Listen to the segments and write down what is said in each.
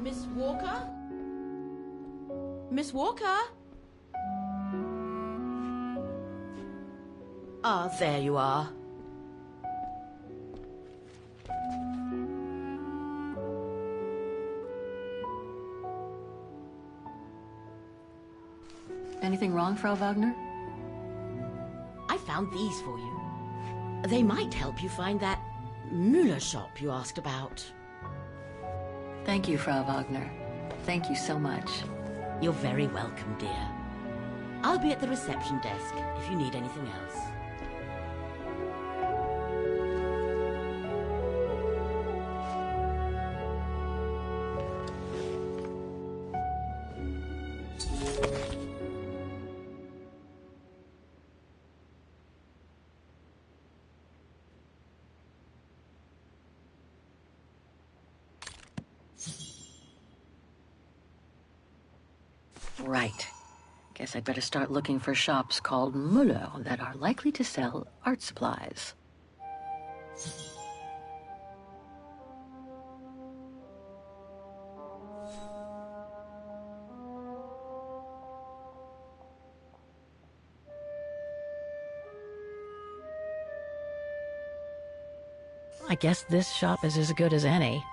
Miss Walker? Miss Walker? Ah, there you are. Anything wrong, Frau Wagner? I found these for you. They might help you find that Müller shop you asked about. Thank you, Frau Wagner. Thank you so much. You're very welcome, dear. I'll be at the reception desk if you need anything else. Right. Guess I'd better start looking for shops called Müller that are likely to sell art supplies. I guess this shop is as good as any.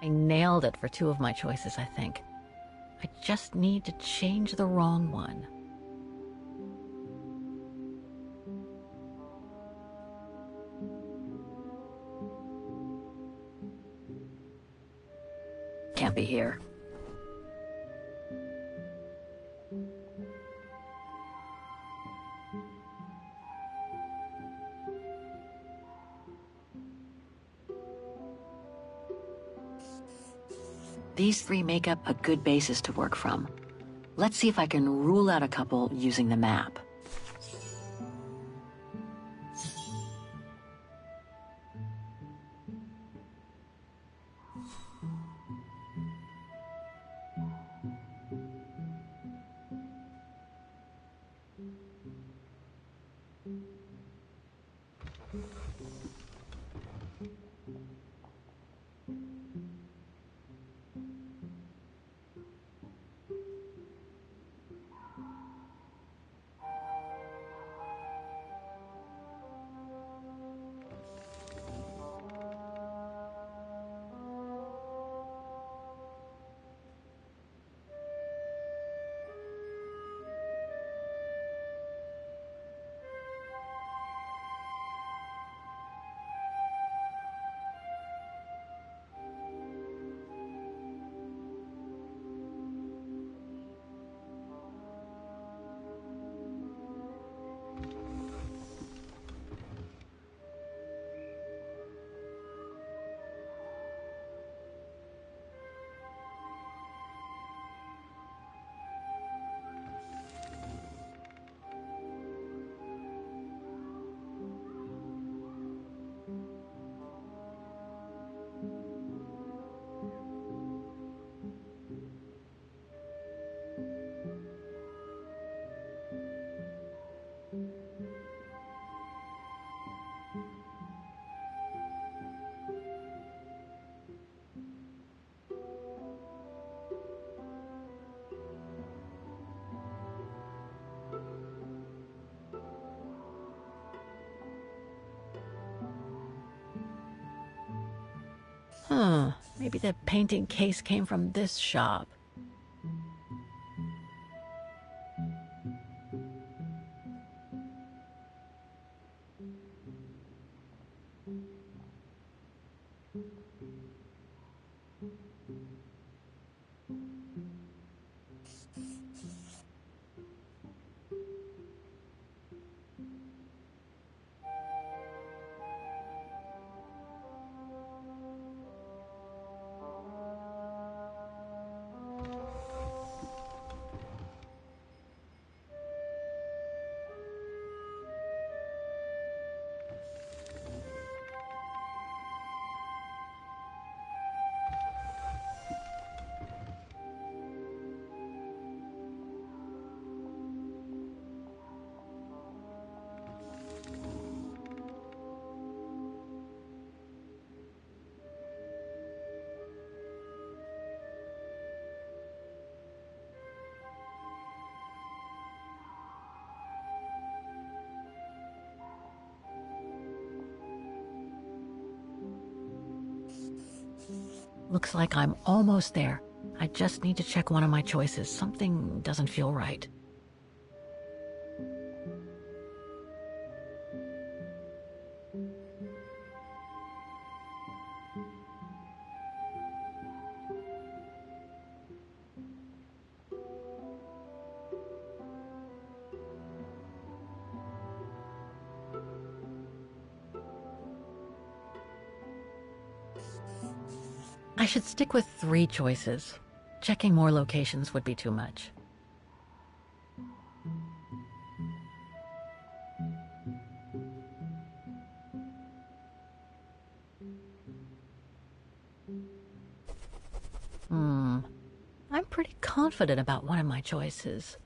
I nailed it for two of my choices, I think. I just need to change the wrong one. Can't be here. These three make up a good basis to work from. Let's see if I can rule out a couple using the map. Maybe the painting case came from this shop. Looks like I'm almost there. I just need to check one of my choices. Something doesn't feel right. I should stick with 3 choices. Checking more locations would be too much. I'm pretty confident about one of my choices.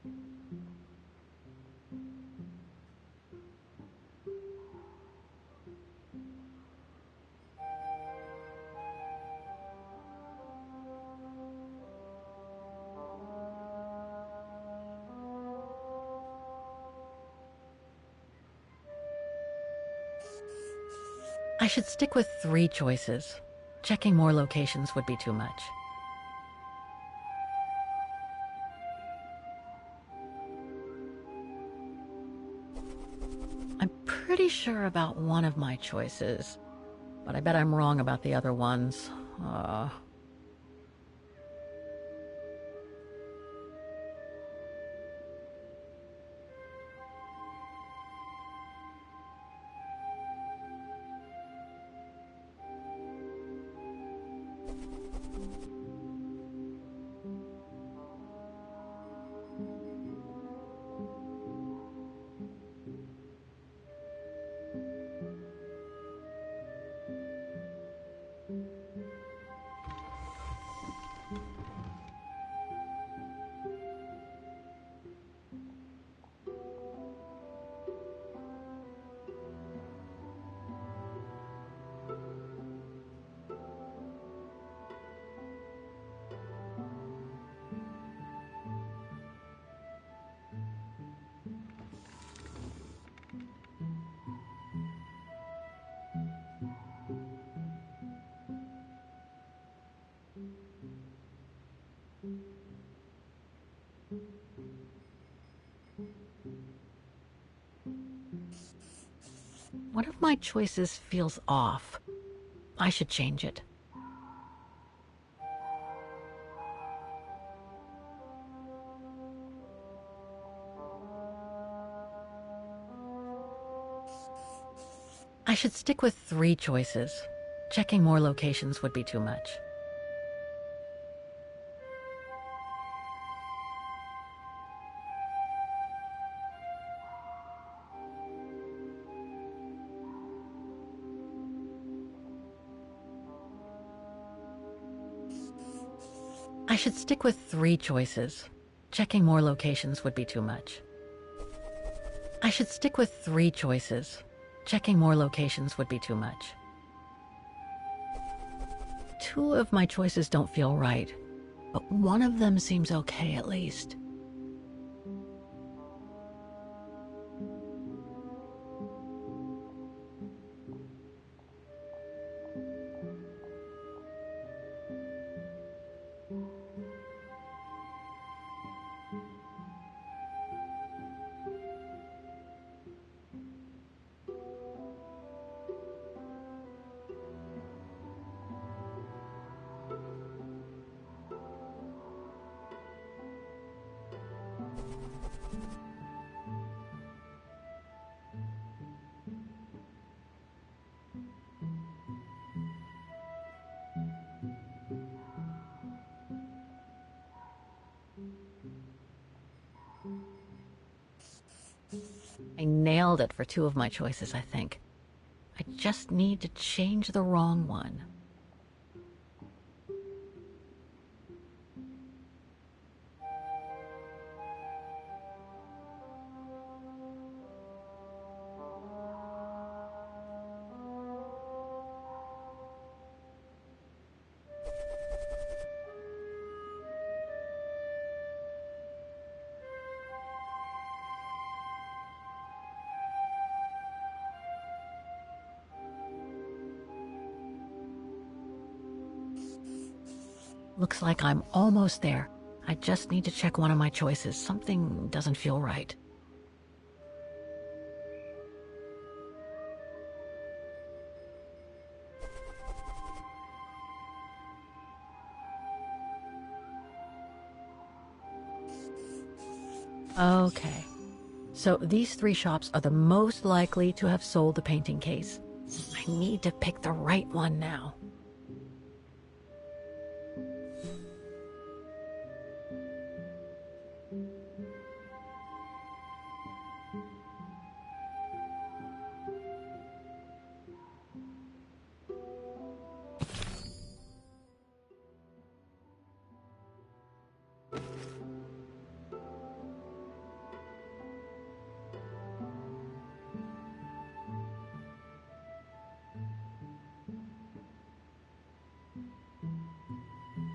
I should stick with 3 choices. Checking more locations would be too much. I'm pretty sure about one of my choices, but I bet I'm wrong about the other ones. One of my choices feels off. I should change it. I should stick with 3 choices. Checking more locations would be too much. I should stick with 3 choices. Checking more locations would be too much. I should stick with 3 choices. Checking more locations would be too much. 2 of my choices don't feel right, but one of them seems okay at least. nailed it for two of my choices, I think. I just need to change the wrong one. Looks like I'm almost there. I just need to check one of my choices. Something doesn't feel right. Okay. So these three shops are the most likely to have sold the painting case. I need to pick the right one now.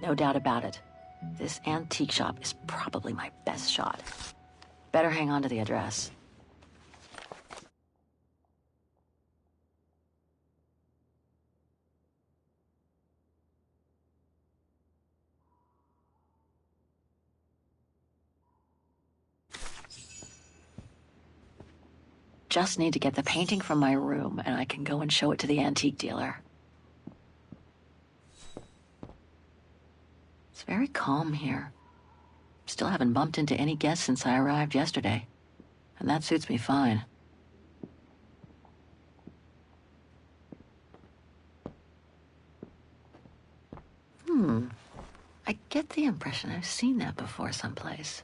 No doubt about it. This antique shop is probably my best shot. Better hang on to the address. Just need to get the painting from my room, and I can go and show it to the antique dealer. It's very calm here. Still haven't bumped into any guests since I arrived yesterday, and that suits me fine. I get the impression I've seen that before someplace.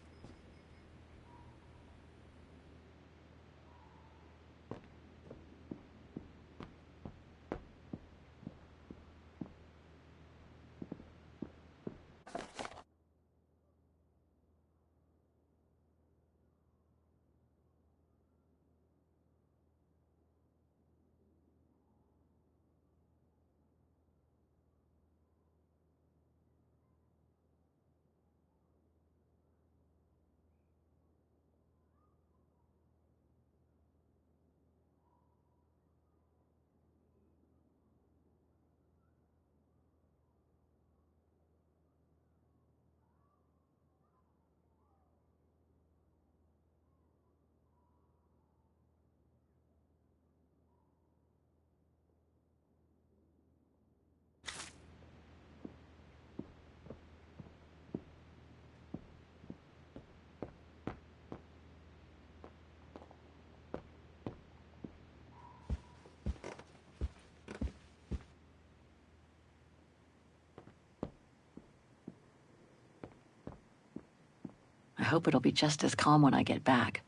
I hope it'll be just as calm when I get back.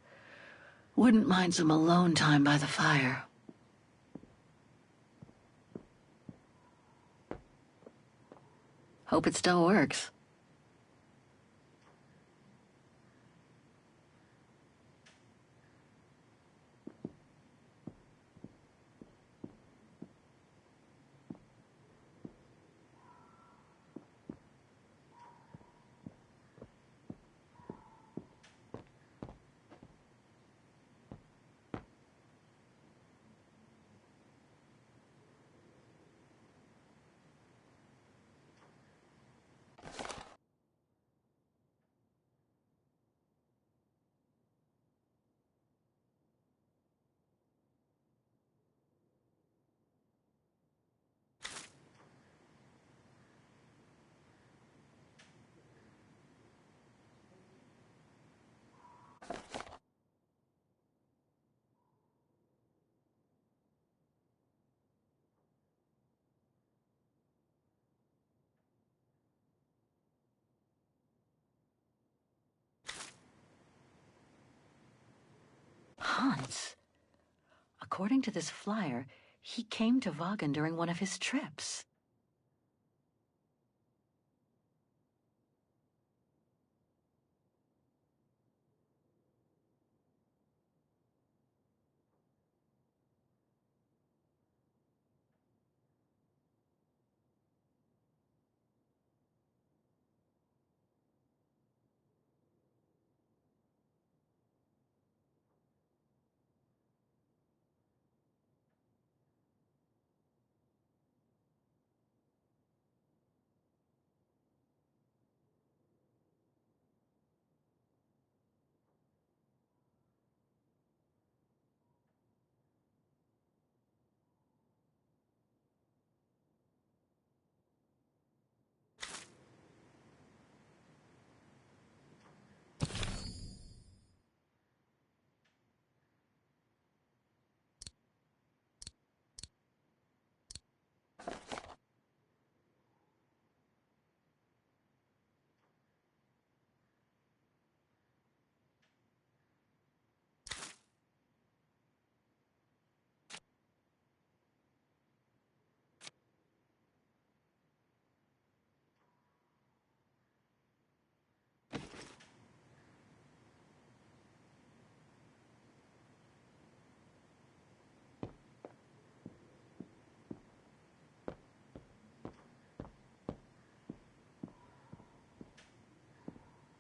Wouldn't mind some alone time by the fire. Hope it still works. Hans, according to this flyer, he came to Vaughan during one of his trips.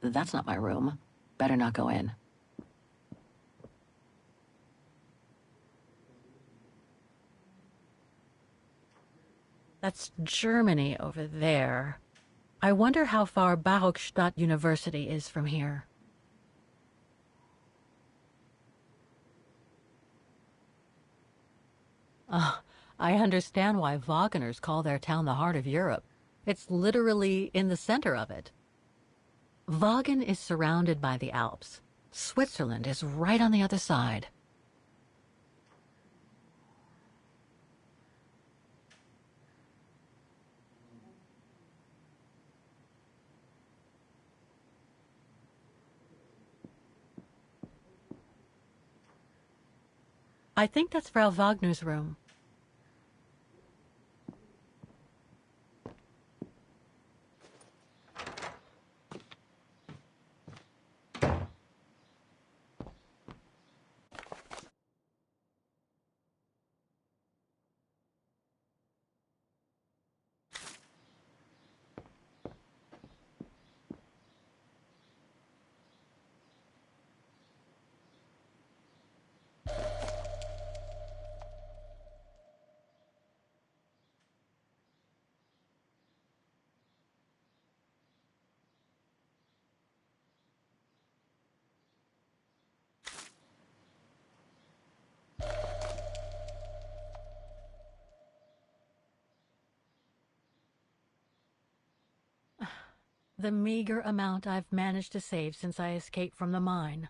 That's not my room. Better not go in. That's Germany over there. I wonder how far Baruchstadt University is from here. I understand why Waggoners call their town the heart of Europe. It's literally in the center of it. Vaughan is surrounded by the Alps. Switzerland is right on the other side. I think that's Frau Wagner's room. The meager amount I've managed to save since I escaped from the mine.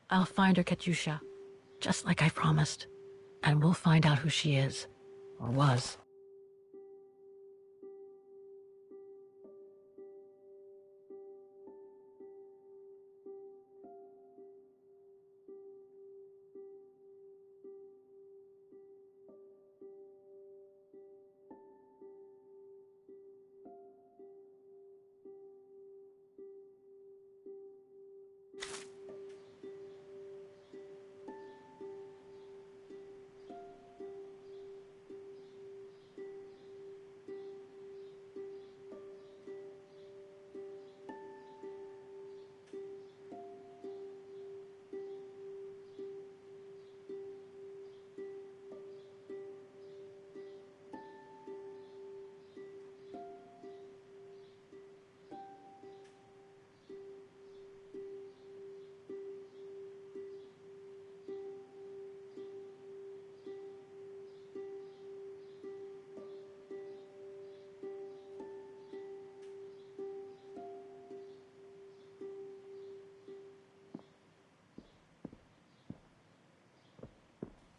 I'll find her, Katyusha, just like I promised. And we'll find out who she is, or was.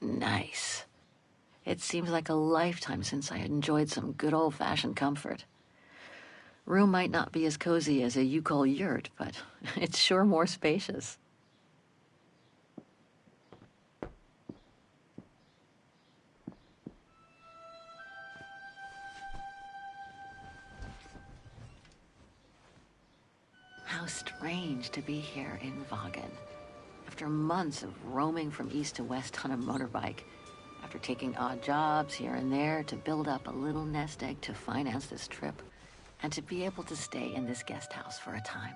Nice. It seems like a lifetime since I enjoyed some good old-fashioned comfort. Room might not be as cozy as a you call yurt, but it's sure more spacious. How strange to be here in Vagen. After months of roaming from east to west on a motorbike, after taking odd jobs here and there to build up a little nest egg to finance this trip, and to be able to stay in this guest house for a time.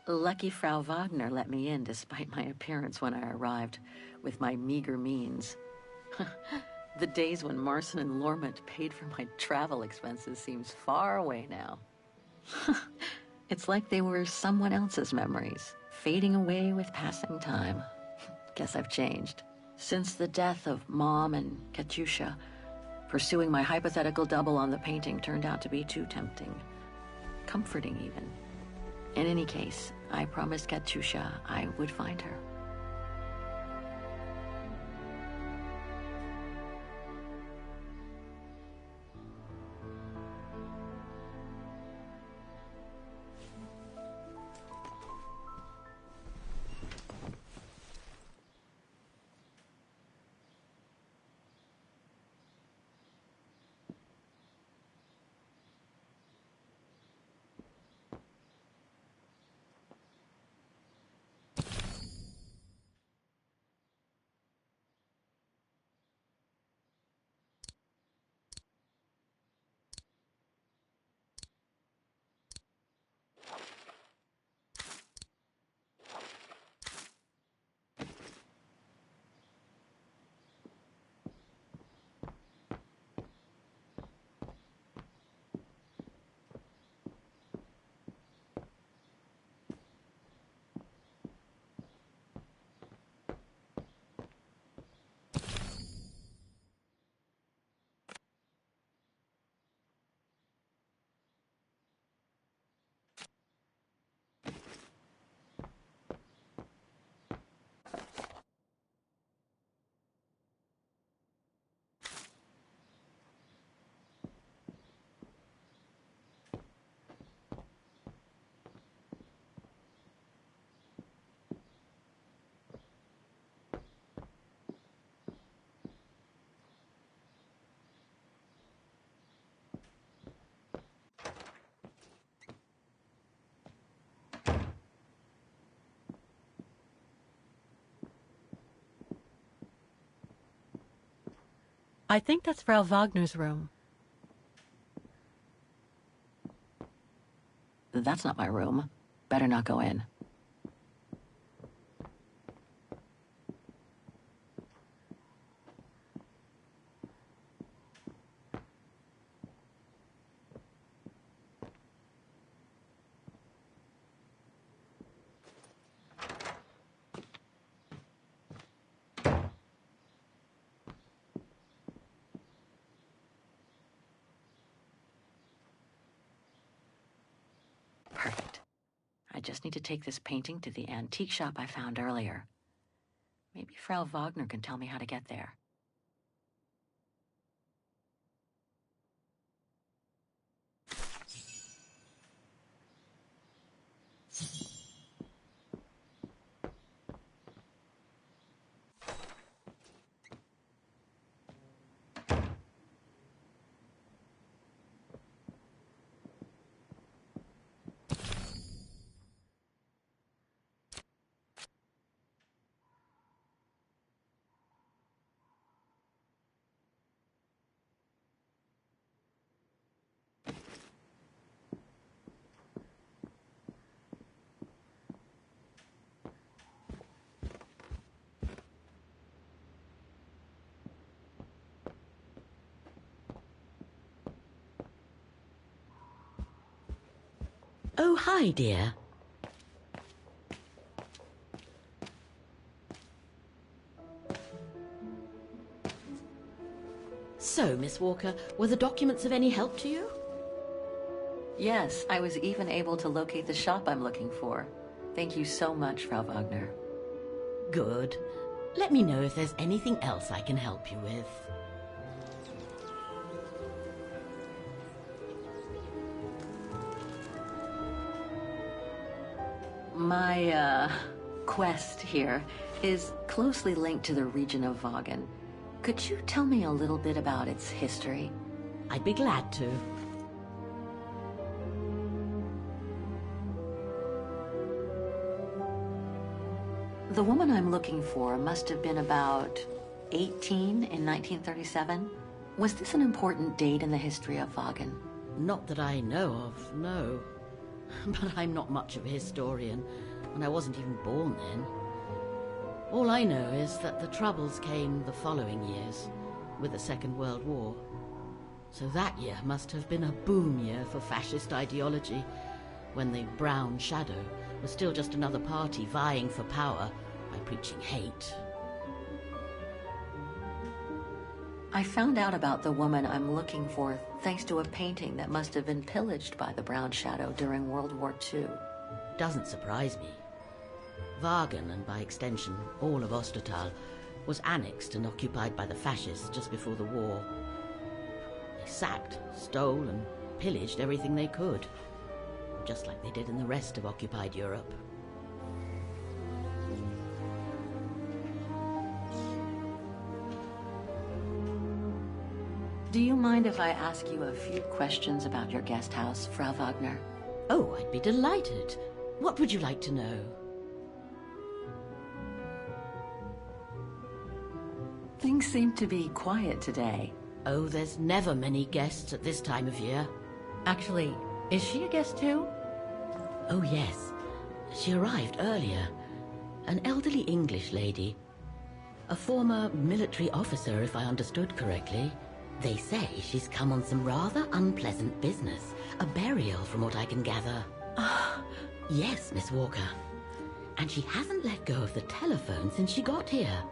Lucky Frau Wagner let me in despite my appearance when I arrived, with my meager means. The days when Marson and Lormont paid for my travel expenses seems far away now. It's like they were someone else's memories, fading away with passing time. Guess I've changed. Since the death of Mom and Katyusha, pursuing my hypothetical double on the painting turned out to be too tempting. Comforting, even. In any case, I promised Katyusha I would find her. I think that's Frau Wagner's room. That's not my room. Better not go in. Perfect. I just need to take this painting to the antique shop I found earlier. Maybe Frau Wagner can tell me how to get there. Oh, hi, dear. So, Miss Walker, were the documents of any help to you? Yes, I was even able to locate the shop I'm looking for. Thank you so much, Frau Wagner. Good. Let me know if there's anything else I can help you with. My, quest here is closely linked to the region of Vaughan. Could you tell me a little bit about its history? I'd be glad to. The woman I'm looking for must have been about 18 in 1937. Was this an important date in the history of Vaughan? Not that I know of, no. But I'm not much of a historian, and I wasn't even born then. All I know is that the Troubles came the following years, with the Second World War. So that year must have been a boom year for fascist ideology, when the Brown Shadow was still just another party vying for power by preaching hate. I found out about the woman I'm looking for thanks to a painting that must have been pillaged by the Brown Shadow during World War II. Doesn't surprise me. Vaughan, and by extension all of Ostertal, was annexed and occupied by the fascists just before the war. They sacked, stole and pillaged everything they could, just like they did in the rest of occupied Europe. Do you mind if I ask you a few questions about your guest house, Frau Wagner? Oh, I'd be delighted. What would you like to know? Things seem to be quiet today. Oh, there's never many guests at this time of year. Actually, is she a guest too? Oh, yes. She arrived earlier. An elderly English lady. A former military officer, if I understood correctly. They say she's come on some rather unpleasant business. A burial, from what I can gather. Yes, Miss Walker. And she hasn't let go of the telephone since she got here.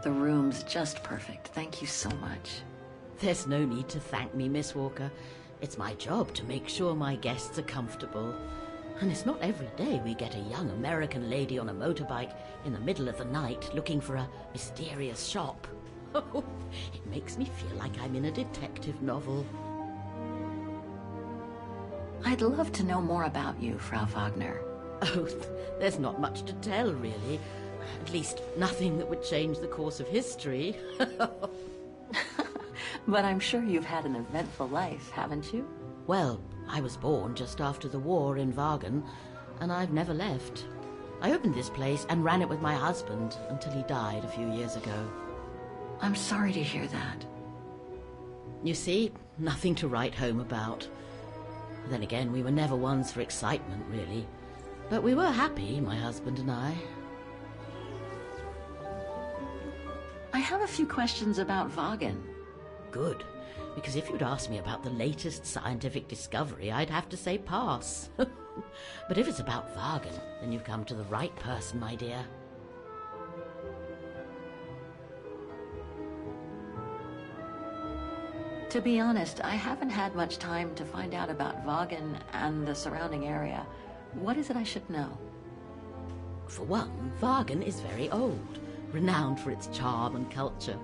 The room's just perfect. Thank you so much. There's no need to thank me, Miss Walker. It's my job to make sure my guests are comfortable. And it's not every day we get a young American lady on a motorbike in the middle of the night looking for a mysterious shop. Oh, it makes me feel like I'm in a detective novel. I'd love to know more about you, Frau Wagner. Oh, there's not much to tell, really. At least nothing that would change the course of history. But I'm sure you've had an eventful life, haven't you? Well, I was born just after the war in Vaughan, and I've never left. I opened this place and ran it with my husband until he died a few years ago. I'm sorry to hear that. You see, nothing to write home about. Then again, we were never ones for excitement, really. But we were happy, my husband and I. I have a few questions about Vaughan. Good, because if you'd asked me about the latest scientific discovery, I'd have to say pass. But if it's about Vaughan, then you've come to the right person, my dear. To be honest, I haven't had much time to find out about Vaughan and the surrounding area. What is it I should know? For one, Vaughan is very old, renowned for its charm and culture.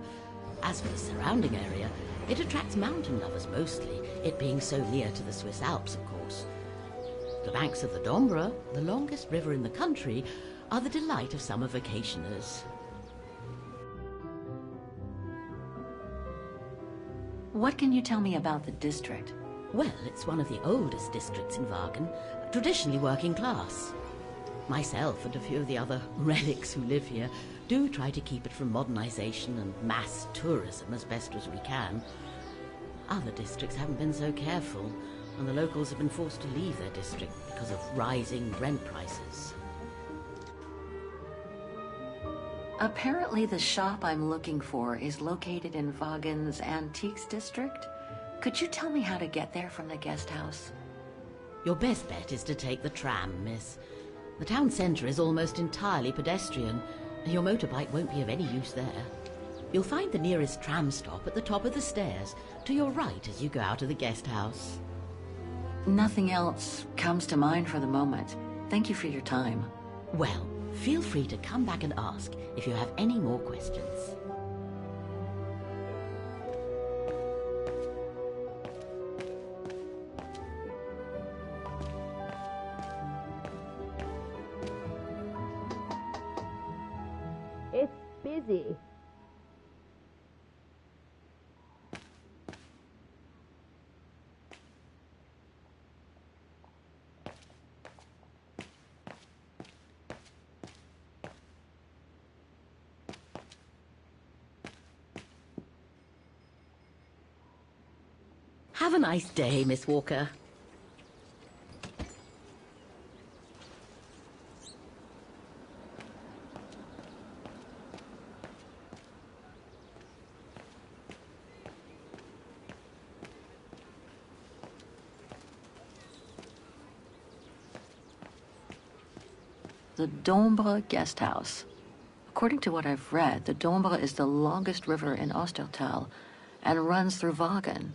As for the surrounding area, it attracts mountain lovers mostly, it being so near to the Swiss Alps, of course. The banks of the Dombra, the longest river in the country, are the delight of summer vacationers. What can you tell me about the district? Well, it's one of the oldest districts in Vaughan, traditionally working class. Myself and a few of the other relics who live here do try to keep it from modernization and mass tourism as best as we can. Other districts haven't been so careful, and the locals have been forced to leave their district because of rising rent prices. Apparently the shop I'm looking for is located in Vaughan's Antiques district. Could you tell me how to get there from the guest house? Your best bet is to take the tram, miss. The town centre is almost entirely pedestrian, and your motorbike won't be of any use there. You'll find the nearest tram stop at the top of the stairs, to your right as you go out of the guest house. Nothing else comes to mind for the moment. Thank you for your time. Well, feel free to come back and ask if you have any more questions. busy. Have a nice day, Miss Walker. The Dombre guest house. According to what I've read, the Dombre is the longest river in Ostertal and runs through Wagen.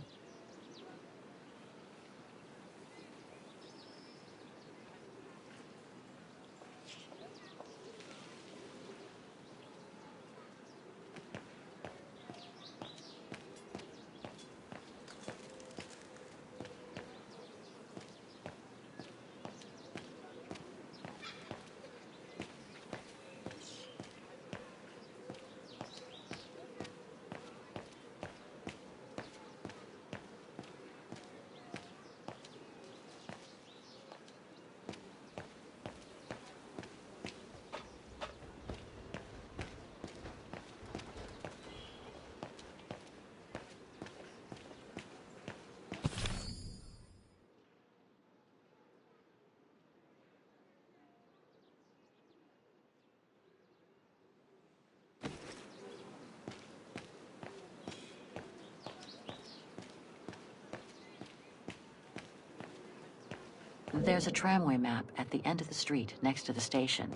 There's a tramway map at the end of the street next to the station.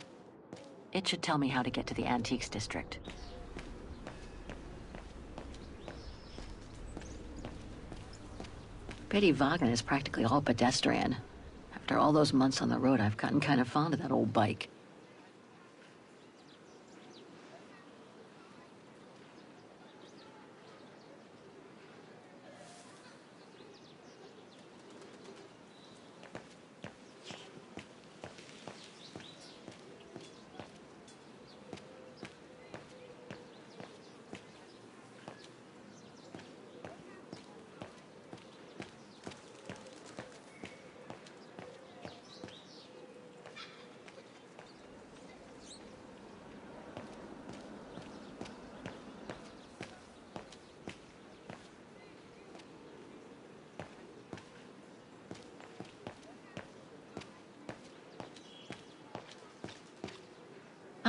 It should tell me how to get to the Antiques District. Pity Wagen is practically all pedestrian. After all those months on the road, I've gotten kind of fond of that old bike.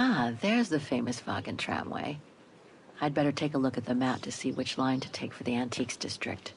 Ah, there's the famous Wagen tramway. I'd better take a look at the map to see which line to take for the Antiques District.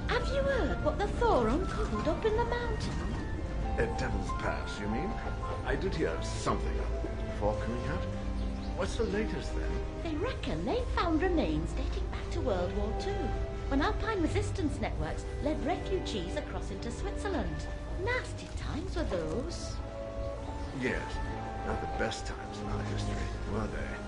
Have you heard what the Thor uncovered up in the mountain? At Devil's Pass, you mean? I did hear something of it before coming out. What's the latest, then? They reckon they found remains dating back to World War II, when Alpine resistance networks led refugees across into Switzerland. Nasty times were those. Yes, not the best times in our history, were they?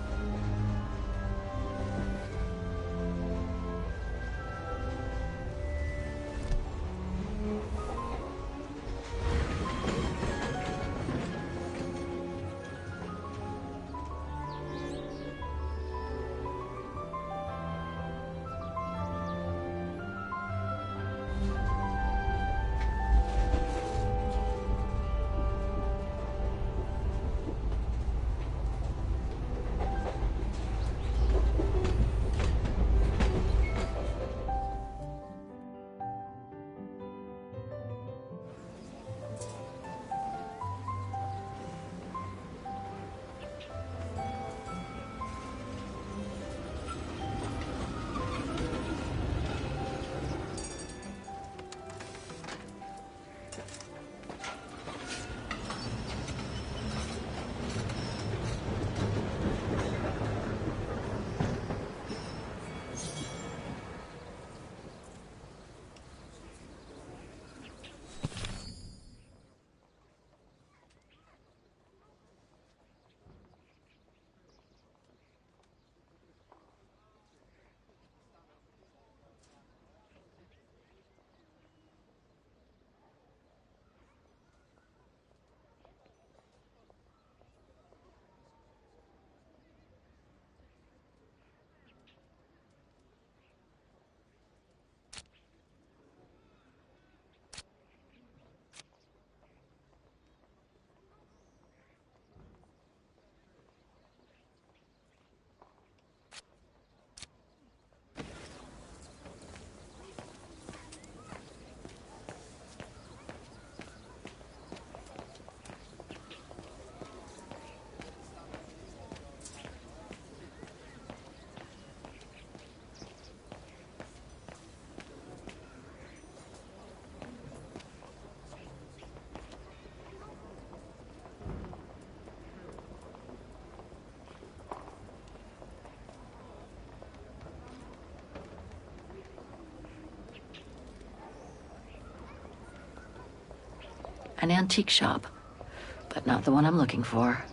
An antique shop, but not the one I'm looking for.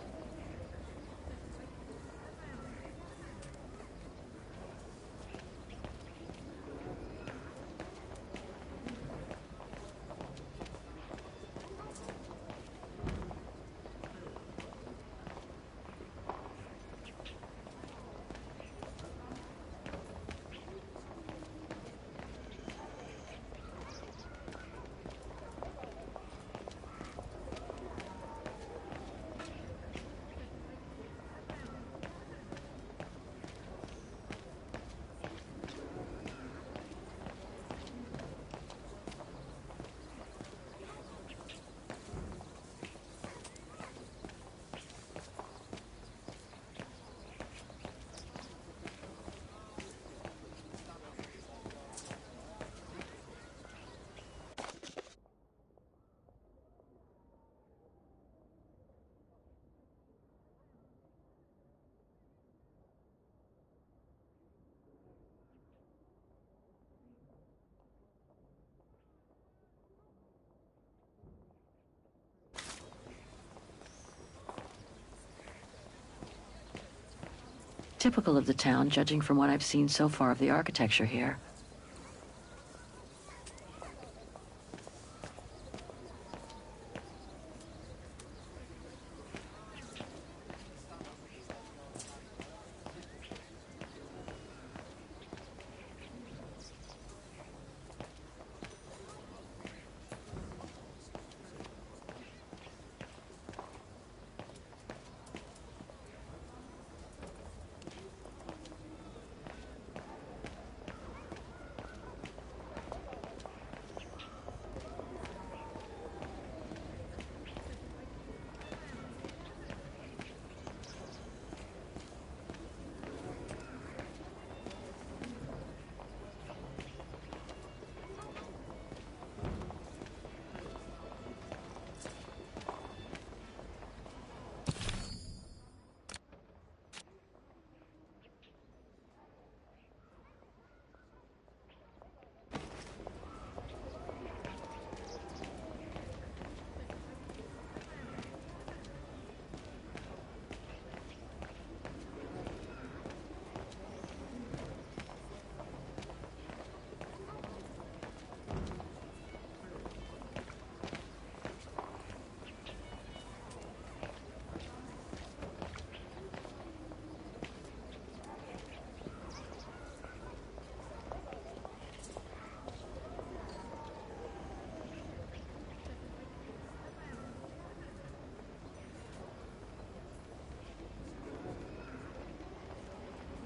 Typical of the town, judging from what I've seen so far of the architecture here.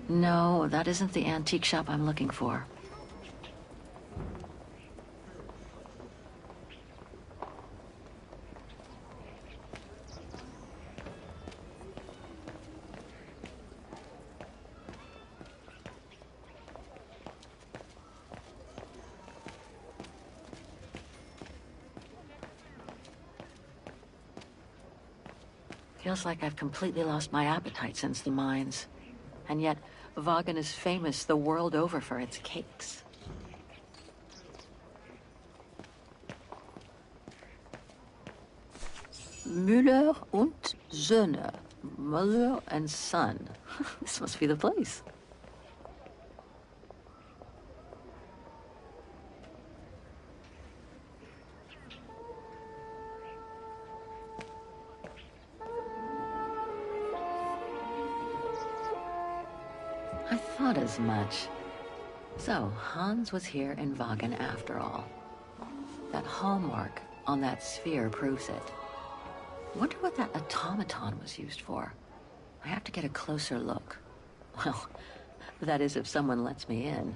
No, that isn't the antique shop I'm looking for. Feels like I've completely lost my appetite since the mines. And yet, Vagan is famous the world over for its cakes. Müller und Söhne. Mother and son. This must be the place. I thought as much. So, Hans was here in Vagan after all. That hallmark on that sphere proves it. Wonder what that automaton was used for. I have to get a closer look. Well, that is if someone lets me in.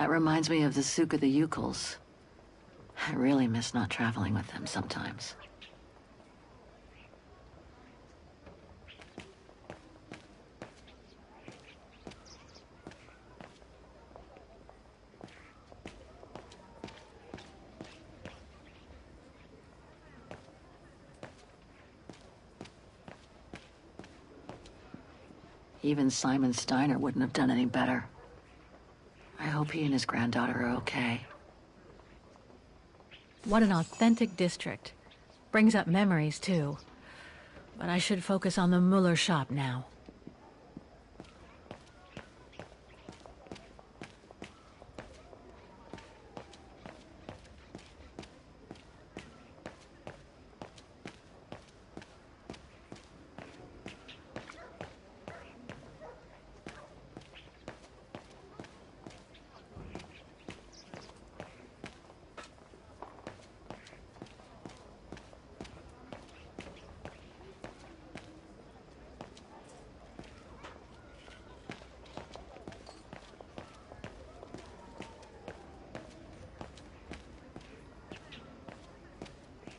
That reminds me of the Souk of the Ukels. I really miss not traveling with them sometimes. Even Simon Steiner wouldn't have done any better. I hope he and his granddaughter are okay. What an authentic district. Brings up memories, too. But I should focus on the Muller shop now.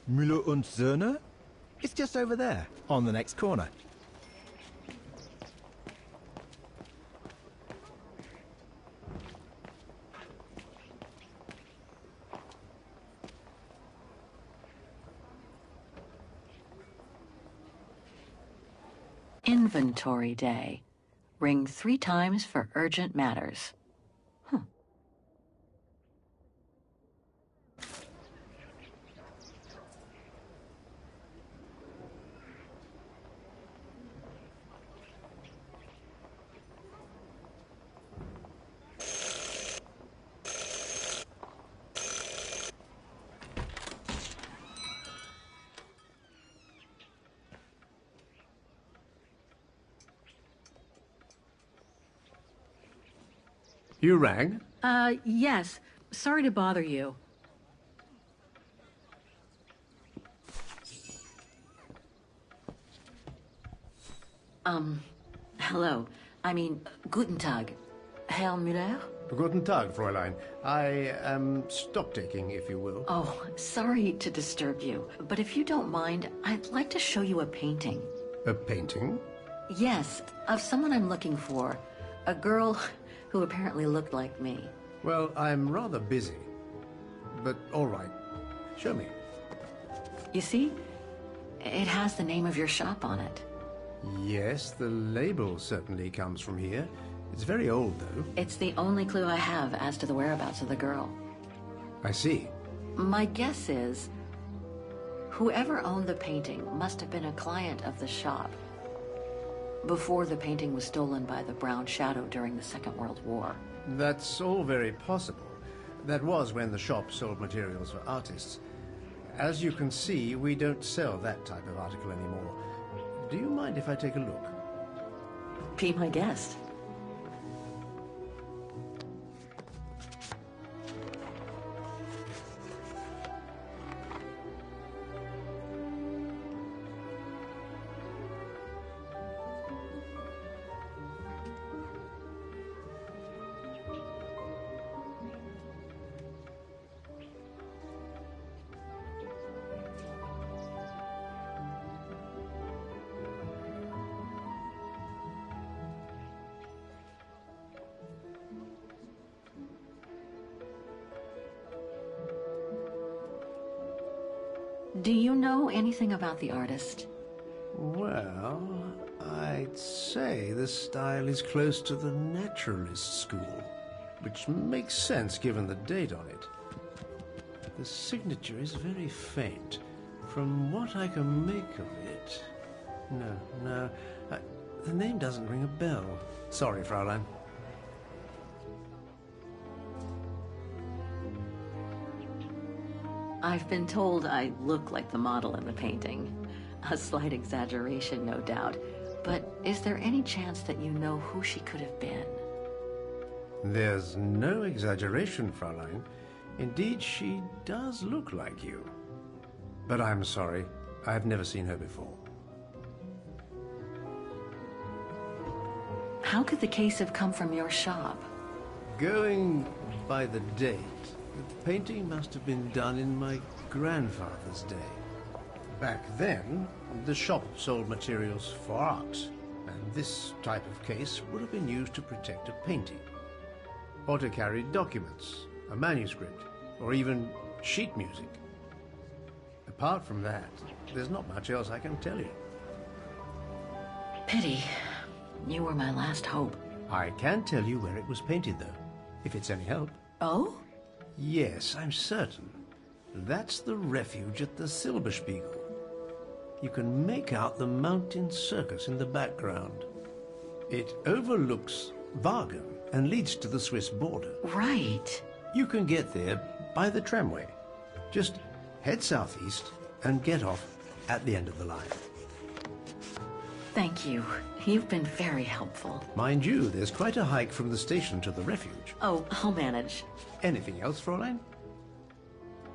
Müller und Söhne? It's just over there, on the next corner. Inventory day. Ring 3 times for urgent matters. You rang? Yes. Sorry to bother you. Hello. I mean, guten Tag. Herr Müller? Guten Tag, Fräulein. I am stock-taking, if you will. Oh, sorry to disturb you, but if you don't mind, I'd like to show you a painting. A painting? Yes, of someone I'm looking for. A girl who apparently looked like me. Well, I'm rather busy. But all right. Show me. You see? It has the name of your shop on it. Yes, the label certainly comes from here. It's very old, though. It's the only clue I have as to the whereabouts of the girl. I see. My guess is, whoever owned the painting must have been a client of the shop before the painting was stolen by the Brown Shadow during the Second World War. That's all very possible. That was when the shop sold materials for artists. As you can see, we don't sell that type of article anymore. Do you mind if I take a look? Be my guest. Do you know anything about the artist? Well, I'd say the style is close to the naturalist school, which makes sense given the date on it. The signature is very faint. From what I can make of it... No, the name doesn't ring a bell. Sorry, Fraulein. I've been told I look like the model in the painting. A slight exaggeration, no doubt. But is there any chance that you know who she could have been? There's no exaggeration, Fraulein. Indeed, she does look like you. But I'm sorry, I've never seen her before. How could the case have come from your shop? Going by the date, the painting must have been done in my grandfather's day. Back then, the shop sold materials for art, and this type of case would have been used to protect a painting. Or to carry documents, a manuscript, or even sheet music. Apart from that, there's not much else I can tell you. Pity. You were my last hope. I can tell you where it was painted, though, if it's any help. Oh? Yes, I'm certain. That's the refuge at the Silberspiegel. You can make out the mountain circus in the background. It overlooks Wagen and leads to the Swiss border. Right. You can get there by the tramway. Just head southeast and get off at the end of the line. Thank you. You've been very helpful. Mind you, there's quite a hike from the station to the refuge. Oh, I'll manage. Anything else, Fräulein?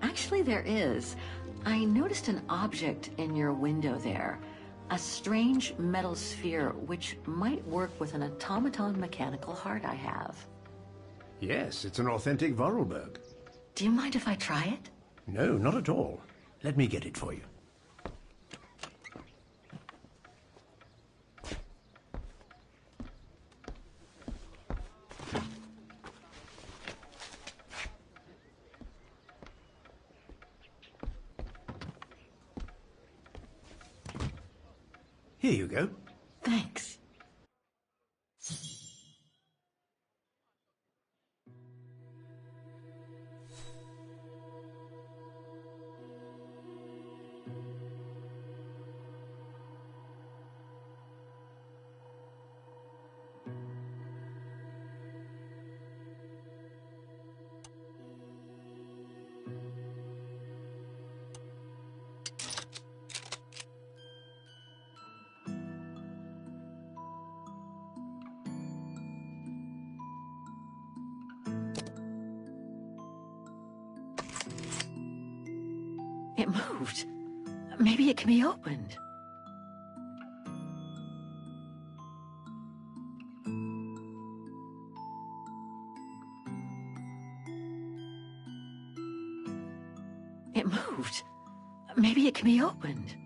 Actually, there is. I noticed an object in your window there. A strange metal sphere which might work with an automaton mechanical heart I have. Yes, it's an authentic Vorarlberg. Do you mind if I try it? No, not at all. Let me get it for you. Here you go. Thanks. It moved. Maybe it can be opened. It moved. Maybe it can be opened.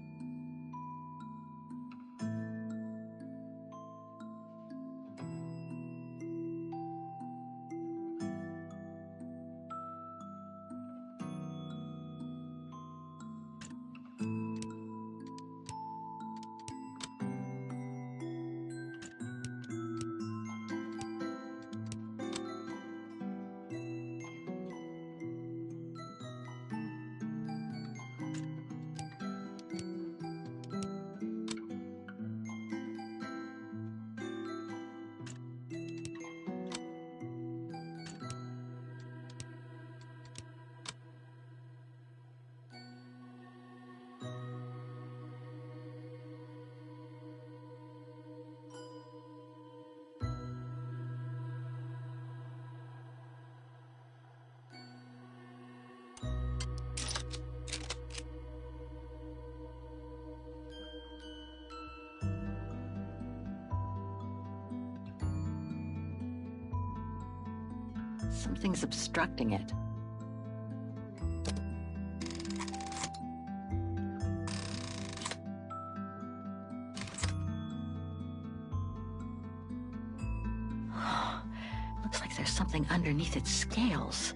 Something's obstructing it. Looks like there's something underneath its scales.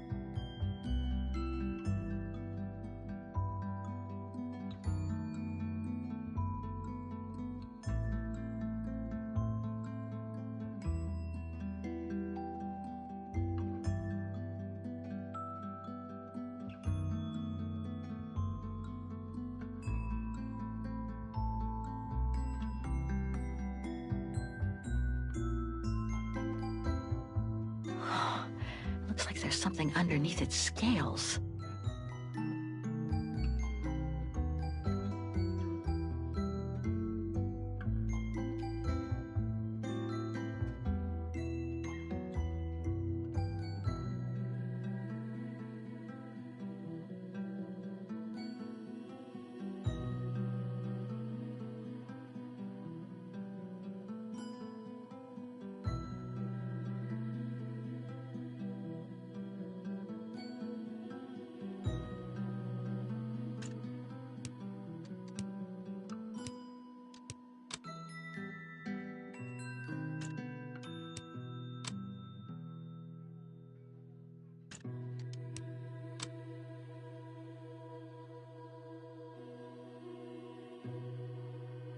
Looks like there's something underneath its scales.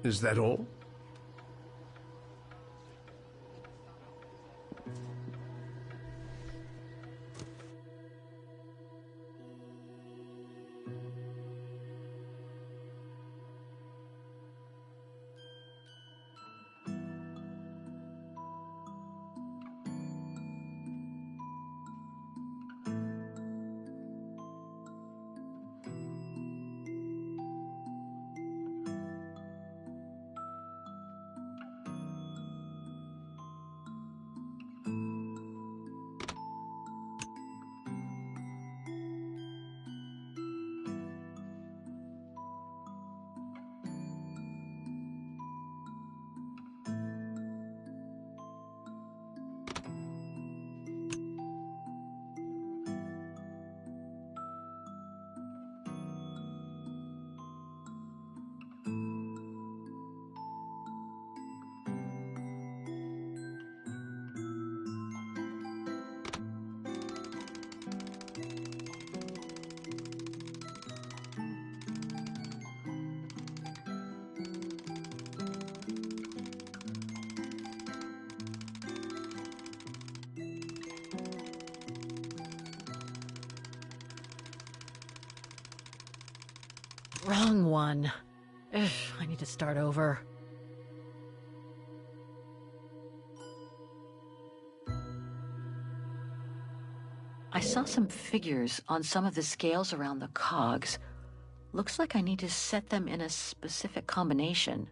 Is that all? Wrong one. Ugh, I need to start over. I saw some figures on some of the scales around the cogs. Looks like I need to set them in a specific combination.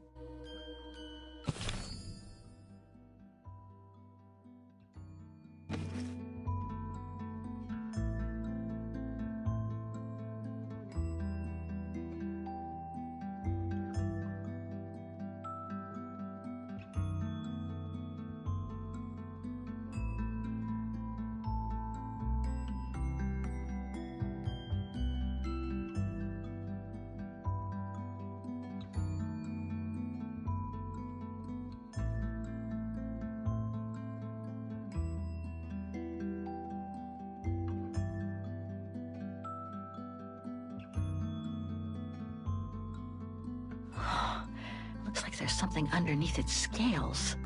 Looks like there's something underneath its scales.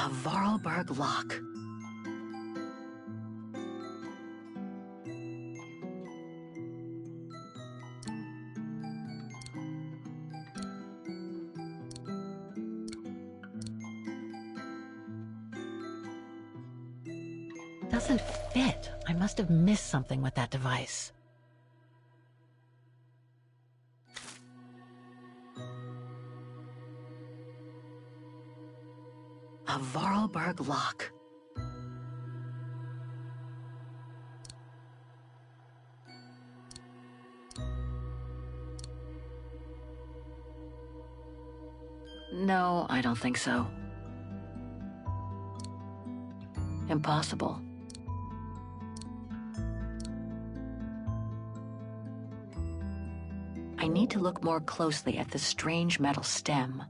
A Vorarlberg lock. Doesn't fit. I must have missed something with that device. A Vorarlberg lock. No, I don't think so. Impossible. I need to look more closely at the strange metal stem.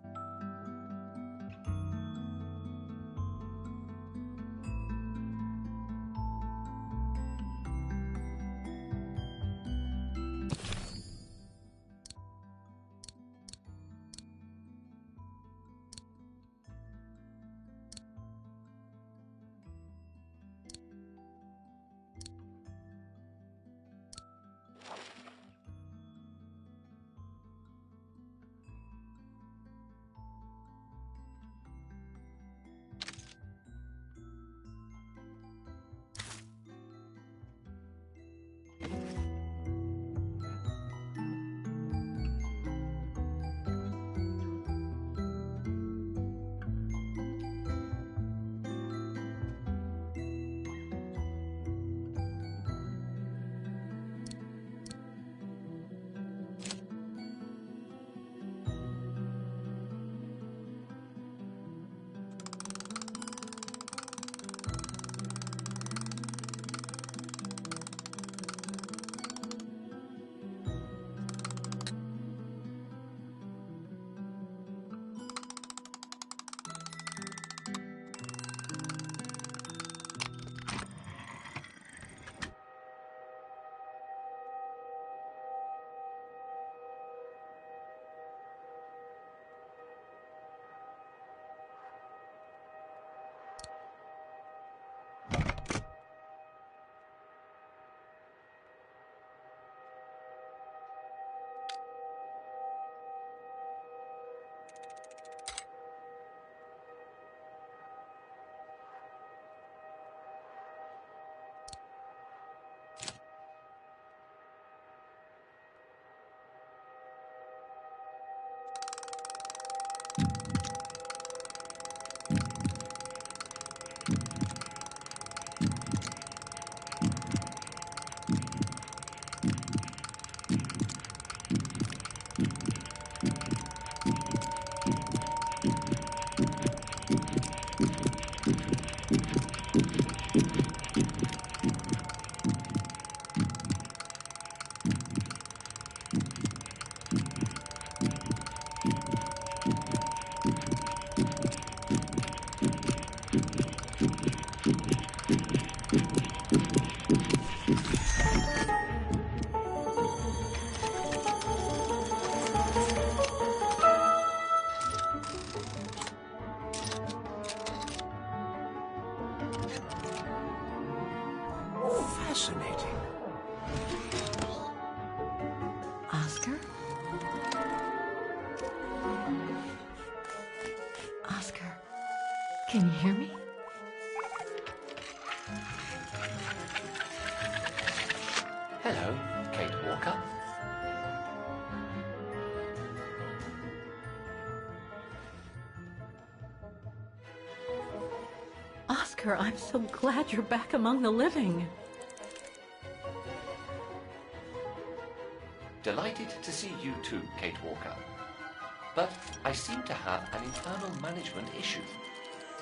fascinating. Oscar? Oscar, can you hear me? Hello, Kate Walker. Oscar, I'm so glad you're back among the living. Delighted to see you too, Kate Walker. But I seem to have an internal management issue.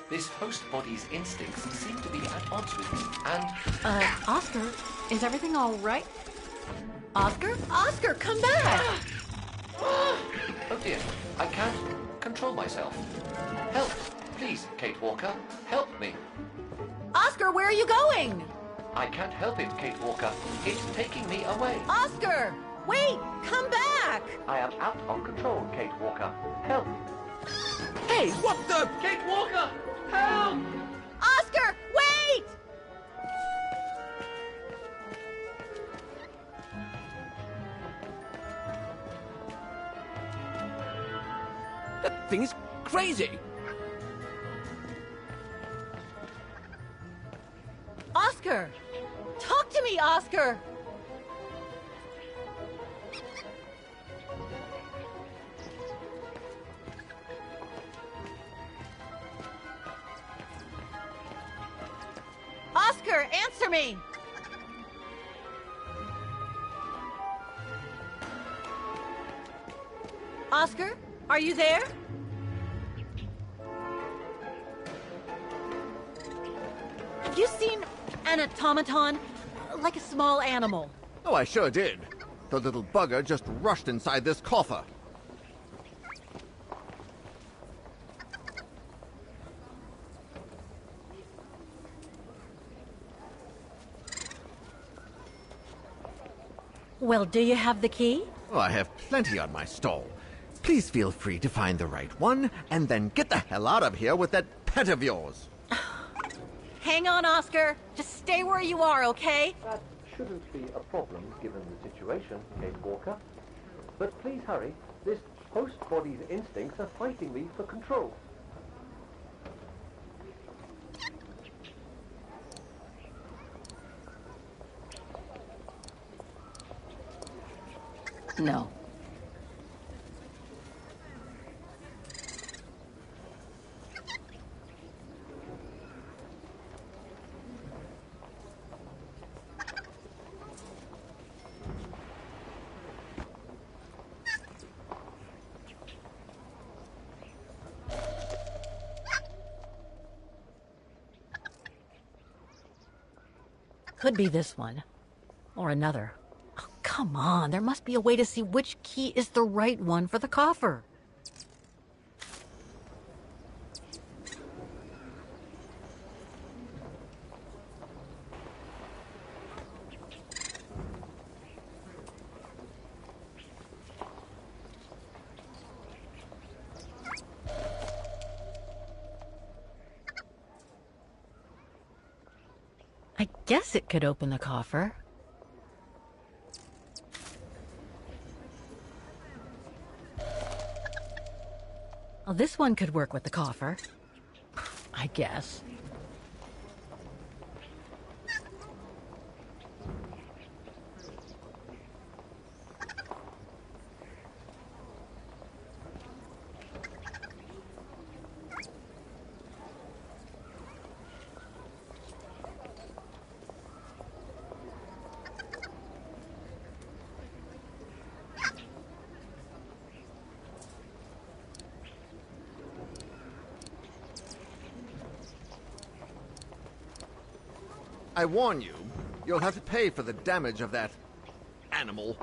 This host body's instincts seem to be at odds with me, and... Oscar, is everything all right? Oscar? Oscar, come back! Oh dear, I can't control myself. Help, please, Kate Walker. Help me. Oscar, where are you going? I can't help it, Kate Walker. It's taking me away. Oscar! Wait! Come back! I am out of control, Kate Walker. Help. Hey, what the? Kate Walker! Help! Oscar, wait! That thing is crazy. Oscar! Talk to me, Oscar! Oscar, answer me! Oscar, are you there? Have you seen an automaton? Like a small animal. Oh, I sure did. The little bugger just rushed inside this coffer. Well, do you have the key? Oh, I have plenty on my stall. Please feel free to find the right one, and then get the hell out of here with that pet of yours. Hang on, Oscar. Just stay where you are, okay? That shouldn't be a problem given the situation, Kate Walker. But please hurry. This host body's instincts are fighting me for control. No. Could be this one. Or another. Oh, come on, there must be a way to see which key is the right one for the coffer. I guess it could open the coffer. Well, this one could work with the coffer. I guess. I warn you, you'll have to pay for the damage of that animal.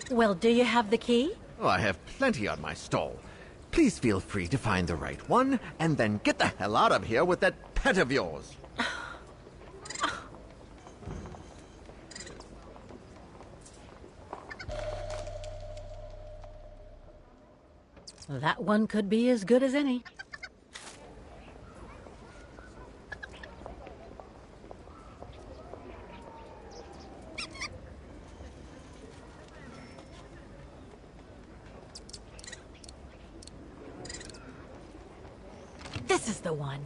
Well, do you have the key? Oh, I have plenty on my stall. Please feel free to find the right one, and then get the hell out of here with that pet of yours. That one could be as good as any. This is the one.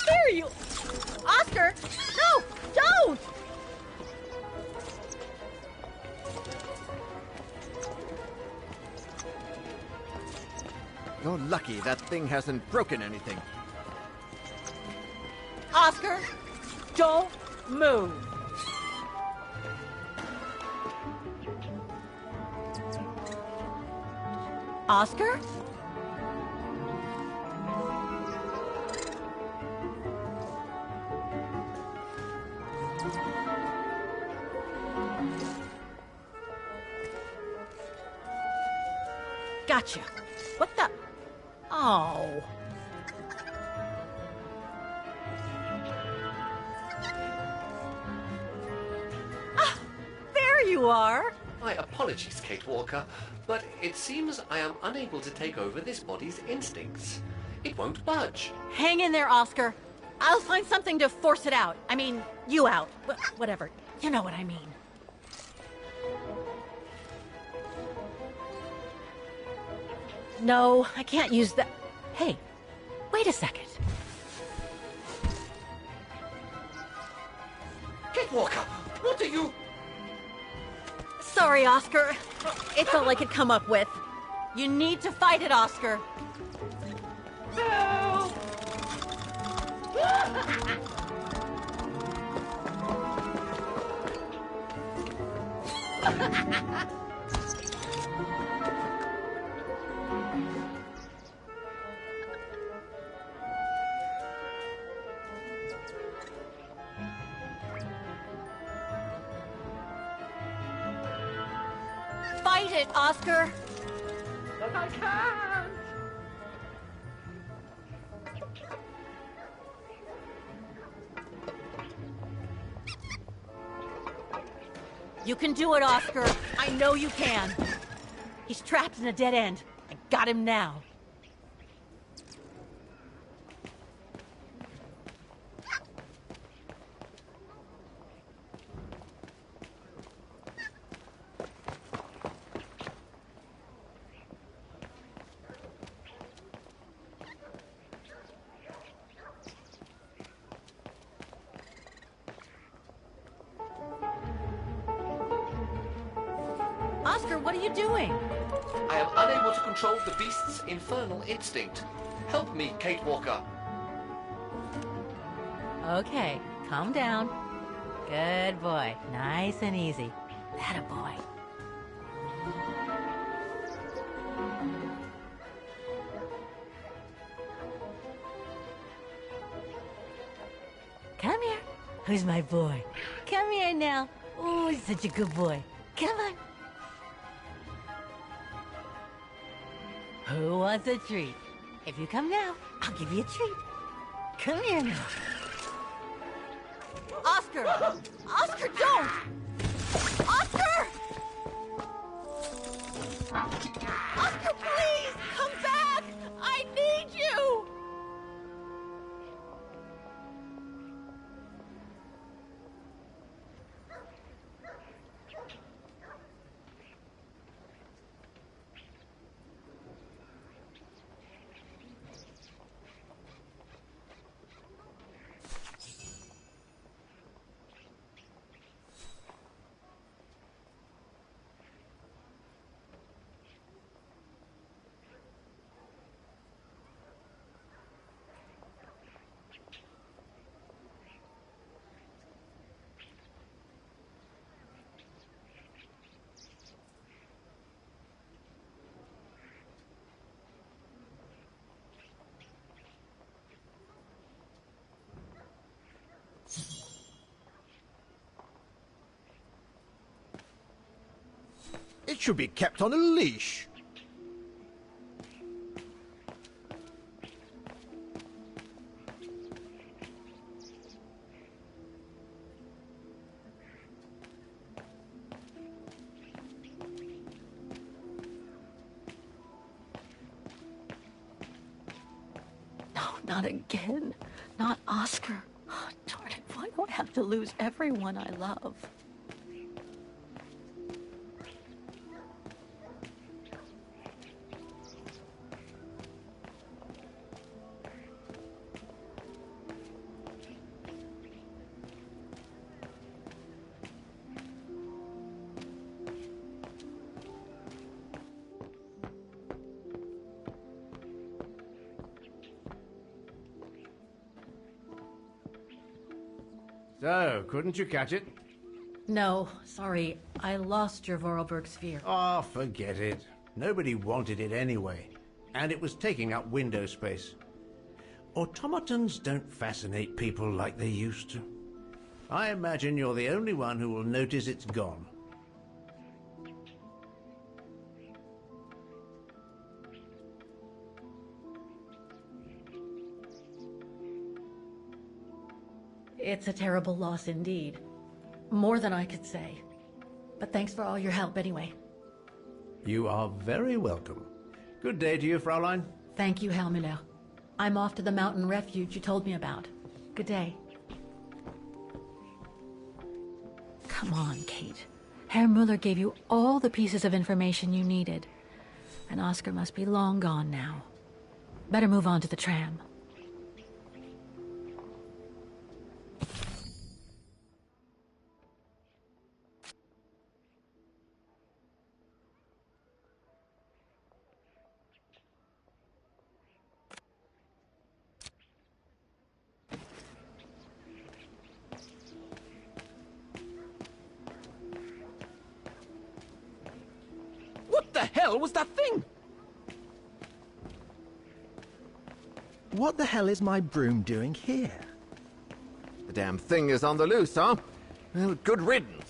There you... Oscar! No! Don't! You're lucky that thing hasn't broken anything. Oscar! Don't move! Oscar? Gotcha. What the... Oh... Ah, there you are! My apologies, Kate Walker, but it seems I am unable to take over this body's instincts. It won't budge. Hang in there, Oscar. I'll find something to force it out. I mean, you out. Whatever. You know what I mean. No, I can't use that. Hey, wait a second. Kate Walker, what are you... Sorry, Oscar. It's all I could come up with. You need to fight it, Oscar. No! Fight it, Oscar! But I can't! You can do it, Oscar. I know you can. He's trapped in a dead end. I got him now. Oscar, what are you doing? I am unable to control the beast's infernal instinct. Help me, Kate Walker. Okay, calm down. Good boy. Nice and easy. That a boy. Come here. Who's my boy? Come here now. Oh, he's such a good boy. Come on. Who wants a treat? If you come now, I'll give you a treat. Come here now. Oscar! Oscar, don't! Oscar! Oscar, please! Come back! I need you! It should be kept on a leash. Not again. Not Oscar. Oh, darn it, why do I have to lose everyone I love? So, couldn't you catch it? No, sorry. I lost your Vorarlberg sphere. Oh, forget it. Nobody wanted it anyway. And it was taking up window space. Automatons don't fascinate people like they used to. I imagine you're the only one who will notice it's gone. It's a terrible loss indeed. More than I could say. But thanks for all your help anyway. You are very welcome. Good day to you, Fraulein. Thank you, Herr Müller. I'm off to the mountain refuge you told me about. Good day. Come on, Kate. Herr Müller gave you all the pieces of information you needed. And Oscar must be long gone now. Better move on to the tram. What the hell was that thing? What the hell is my broom doing here? The damn thing is on the loose, huh? Well, good riddance.